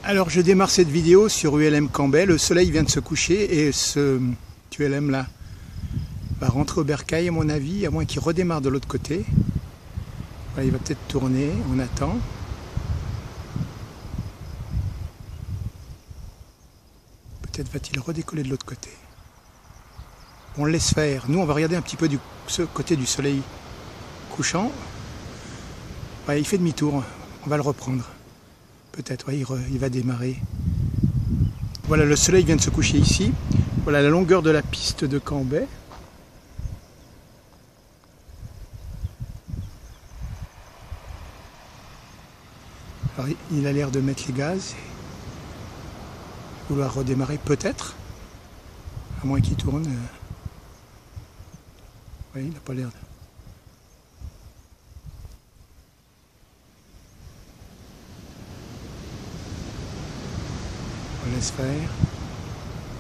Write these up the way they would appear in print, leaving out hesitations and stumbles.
Alors je démarre cette vidéo sur ULM Cambay. Le soleil vient de se coucher et ce ULM là va rentrer au bercail à mon avis, à moins qu'il redémarre de l'autre côté. Voilà, il va peut-être tourner, on attend. Peut-être va-t-il redécoller de l'autre côté. On le laisse faire. Nous on va regarder un petit peu ce côté du soleil couchant. Ouais, il fait demi-tour, on va le reprendre. Peut-être, ouais, il va démarrer. Voilà, le soleil vient de se coucher ici. Voilà la longueur de la piste de Cambay. Alors, il a l'air de mettre les gaz. Vouloir redémarrer peut-être. À moins qu'il tourne. Oui, il n'a pas l'air de... On laisse faire.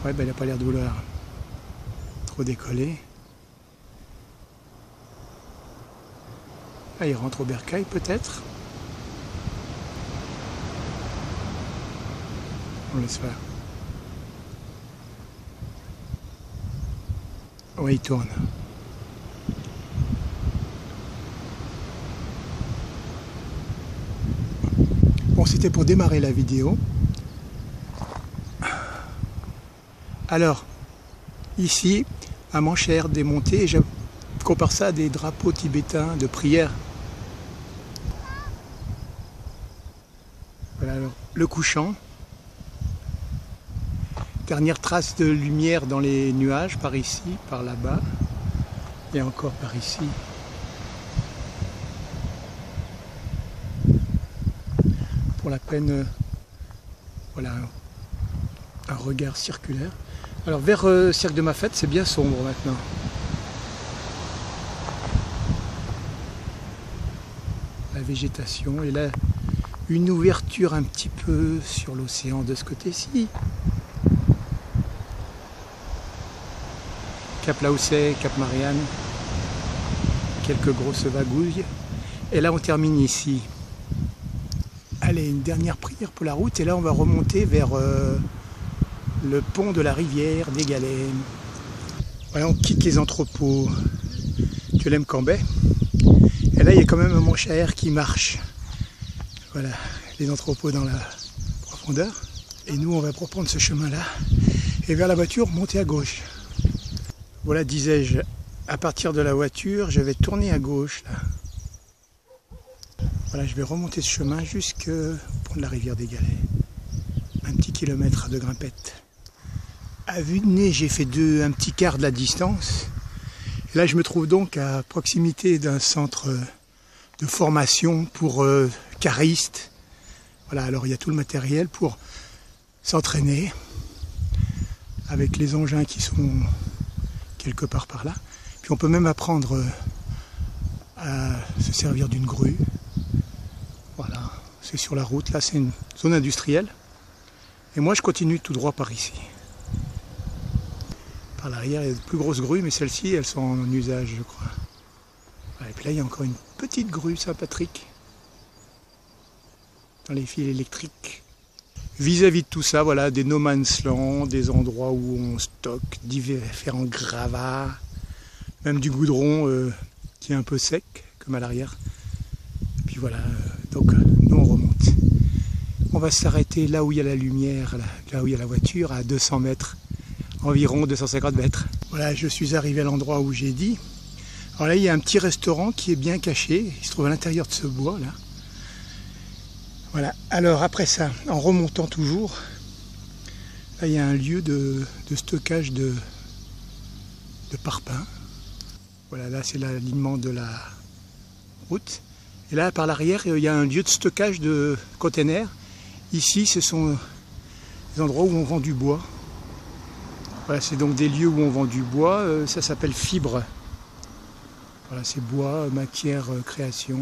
Ouais, ben, il n'a pas l'air de vouloir trop décoller. Ah, il rentre au bercail peut-être. On laisse faire. Ouais, il tourne. Bon, c'était pour démarrer la vidéo. Alors, ici, à Manchère démonté, je compare ça à des drapeaux tibétains de prière. Voilà alors, le couchant. Dernière trace de lumière dans les nuages, par ici, par là-bas, et encore par ici. Pour la peine, voilà, un regard circulaire. Alors vers Cirque de Mafate, c'est bien sombre maintenant. La végétation, et là, une ouverture un petit peu sur l'océan de ce côté-ci. Cap Laousset, Cap Marianne, quelques grosses vagouilles. Et là on termine ici. Allez, une dernière prière pour la route, et là on va remonter vers le pont de la rivière des Galets. Voilà, on quitte les entrepôts de ULM Cambay. Et là il y a quand même un manche à air qui marche. Voilà, les entrepôts dans la profondeur. Et nous on va reprendre ce chemin-là. Et vers la voiture, monter à gauche. Voilà, disais-je, à partir de la voiture, je vais tourner à gauche. Là. Voilà, je vais remonter ce chemin jusqu'au pont de la rivière des Galets. Un petit kilomètre de grimpette. À vue de nez, j'ai fait un petit quart de la distance. Et là, je me trouve donc à proximité d'un centre de formation pour caristes. Voilà, alors il y a tout le matériel pour s'entraîner avec les engins qui sont quelque part par là. Puis on peut même apprendre à se servir d'une grue. Voilà, c'est sur la route, là c'est une zone industrielle. Et moi je continue tout droit par ici. Par l'arrière il y a de plus grosses grues, mais celles-ci elles sont en usage je crois. Voilà, et puis là il y a encore une petite grue Saint-Patrick dans les fils électriques. Vis-à-vis de tout ça, voilà, des no man's land, des endroits où on stocke différents gravats, même du goudron qui est un peu sec, comme à l'arrière. Puis voilà, donc nous on remonte. On va s'arrêter là où il y a la lumière, là où il y a la voiture, à 200 mètres, environ 250 mètres. Voilà, je suis arrivé à l'endroit où j'ai dit. Alors là, il y a un petit restaurant qui est bien caché, il se trouve à l'intérieur de ce bois là. Voilà, alors après ça, en remontant toujours, là il y a un lieu de stockage de parpaings. Voilà, là c'est l'alignement de la route. Et là par l'arrière, il y a un lieu de stockage de containers. Ici, ce sont des endroits où on vend du bois. Voilà, c'est donc des lieux où on vend du bois, ça s'appelle fibre. Voilà, c'est bois, matière, création.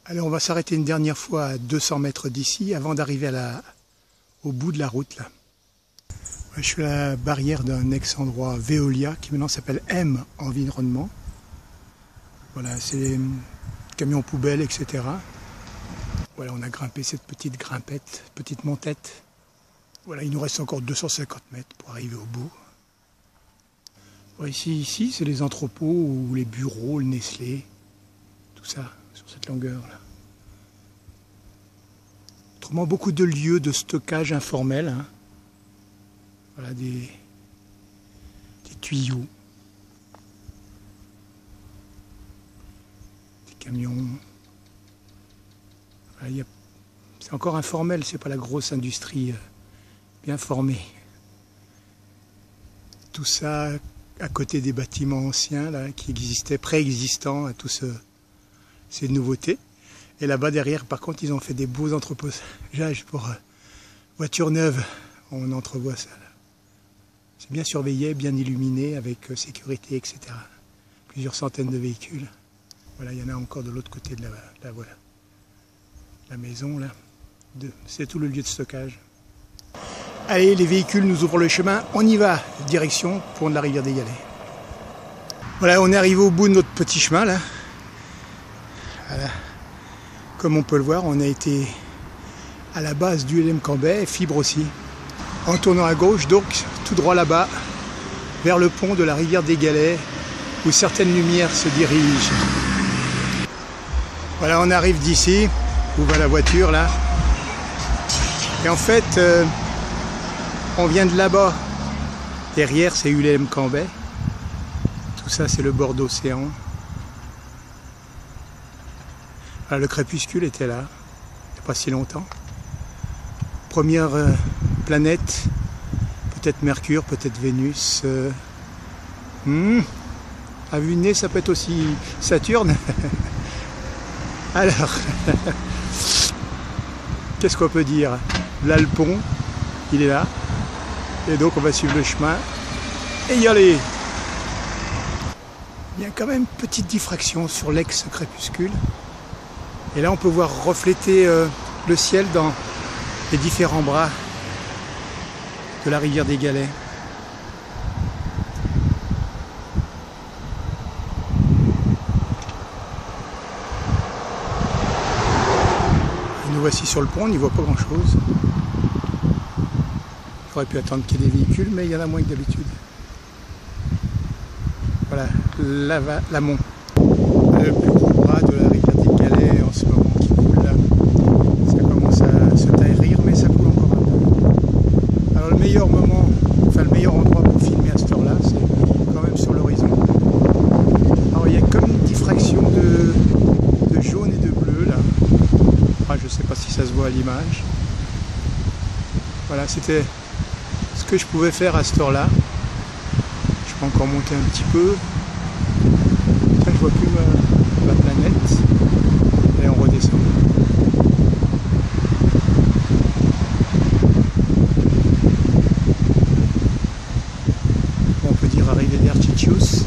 Allez, on va s'arrêter une dernière fois à 200 mètres d'ici avant d'arriver au bout de la route. Là. Je suis à la barrière d'un ex-endroit Veolia qui maintenant s'appelle M Environnement. Voilà, c'est des camions poubelles, etc. Voilà, on a grimpé cette petite grimpette, petite montette. Voilà, il nous reste encore 250 mètres pour arriver au bout. Bon, ici c'est les entrepôts ou les bureaux, le Nestlé, tout ça, sur cette longueur-là. Autrement, beaucoup de lieux de stockage informels. Hein. Voilà, des tuyaux, des camions. Voilà, c'est encore informel, c'est pas la grosse industrie bien formée. Tout ça à côté des bâtiments anciens là, qui existaient, préexistants à tous ces nouveautés. Et là-bas derrière, par contre, ils ont fait des beaux entreposages pour voitures neuves. On entrevoit ça là. C'est bien surveillé, bien illuminé, avec sécurité, etc. Plusieurs centaines de véhicules. Voilà, il y en a encore de l'autre côté de la maison là. C'est tout le lieu de stockage. Allez, les véhicules nous ouvrent le chemin. On y va, direction pont de la rivière des Galets. Voilà, on est arrivé au bout de notre petit chemin là. Voilà. Comme on peut le voir, on a été à la base du LM Cambet, fibre aussi. En tournant à gauche, donc tout droit là-bas, vers le pont de la rivière des Galets, où certaines lumières se dirigent. Voilà, on arrive d'ici, où va la voiture là. Et en fait, on vient de là-bas. Derrière, c'est ULM Cambet. Tout ça, c'est le bord d'océan. Voilà, le crépuscule était là, il n'y a pas si longtemps. Première planète, peut-être Mercure, peut-être Vénus. À vue de nez, ça peut être aussi Saturne. Alors, qu'est-ce qu'on peut dire? Là, le pont, il est là. Et donc, on va suivre le chemin et y aller. Il y a quand même une petite diffraction sur l'ex-crépuscule. Et là, on peut voir refléter le ciel dans les différents bras de la rivière des Galets. Nous voici sur le pont, on n'y voit pas grand-chose. J'aurais pu attendre qu'il y ait des véhicules, mais il y en a moins que d'habitude. Voilà, l'amont. Le plus gros bras de la rivière des Galets en ce moment qui coule là. Ça commence à se tarir, mais ça coule encore un peu. Alors le meilleur moment, enfin le meilleur endroit pour filmer à cette heure-là, c'est quand même sur l'horizon. Alors il y a comme une diffraction de jaune et de bleu là. Enfin, je ne sais pas si ça se voit à l'image. Voilà, c'était ce que je pouvais faire à cette heure-là. Je peux encore monter un petit peu. Là, je vois plus la planète. Et on redescend. On peut dire arrivée vers Chichius.